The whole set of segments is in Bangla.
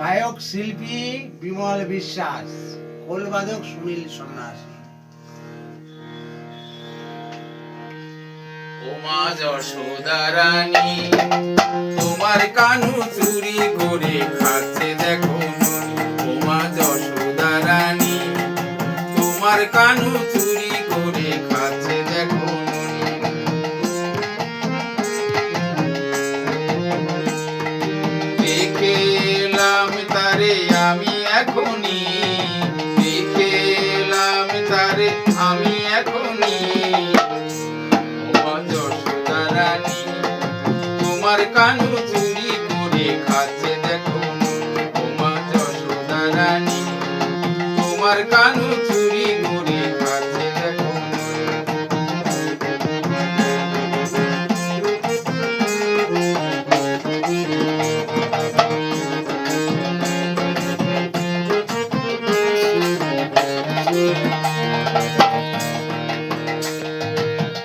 গায়ক শিল্পী বিমল বিশ্বাস, খোলবাদক সুনীল সন্ন্যাসী। ও মা যশোদা রানী, তোমার কানু চুরি করে খাচ্ছে দেখো ননি। ও মা যশোদা রানী, তোমার কানু চুরি করে খাচ্ছে দেখো ননি। দেখে এলাম তারে আমি এখনই, দেখে এলাম তারে আমি এখনই। তোমার কানু চুরি করে খাচ্ছে দেখো। ও মা যশোদা রানী, তোমার কানু চুরি করে খাচ্ছে দেখো।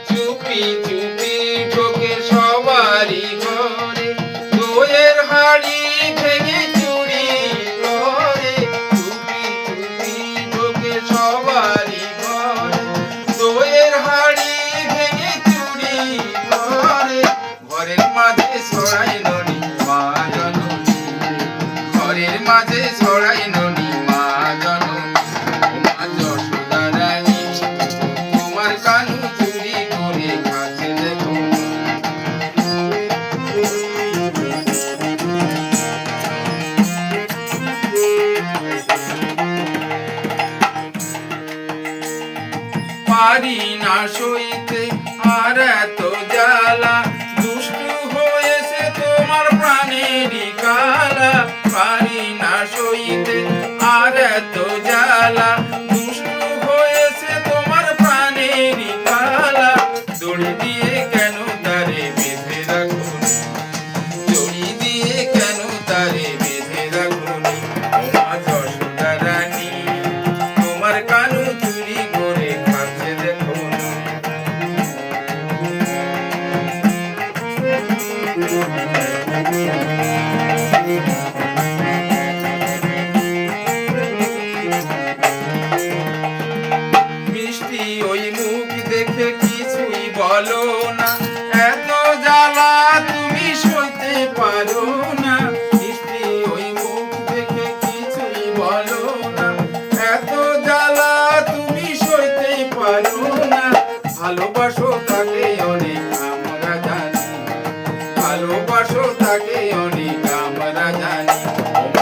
চুপি চুপি ঢোকে সবারই ঘরে, দইয়ের হাঁড়ি ভেঙে চুরি করে। চুপি চুপি ঢোকে সবারই ঘরে, দইয়ের হাঁড়ি ভেঙে চুরি করে। ঘরের মাঝে ছড়াই ননি মা জননী, ঘরের মাঝে ছড়াই ননি মা জননী। ও মা যশোদা রানী, তোমার কানু চুরি করে খাচ্ছে দেখো। পারি না সইতে আর এত জ্বালা, দুষ্টু হয়েছে তোমার প্রাণেরই কালা। পারি না সইতে আর এত জ্বালা, দুষ্টু হয়েছে তোমার প্রাণেরই কালা। দড়ি দিয়ে কেন তারে বেঁধে রাখো, দড়ি দিয়ে কেন তারে বেঁধে রাখো। ও মা যশোদা রানী, তোমার কানু চুরি করে খাচ্ছে দেখো। মিষ্টি ওই মুখ দেখে কিছুই বলো না, এত জ্বালা তুমি সইতে পারো না। মিষ্টি ওই মুখ দেখে কিছুই বলো না, এত জ্বালা তুমি সইতে পারো না। ভালোবাসো তাকে অনেক আমরা জানি, ভালোবাসো তাকে অনেক আমরা জানি। ও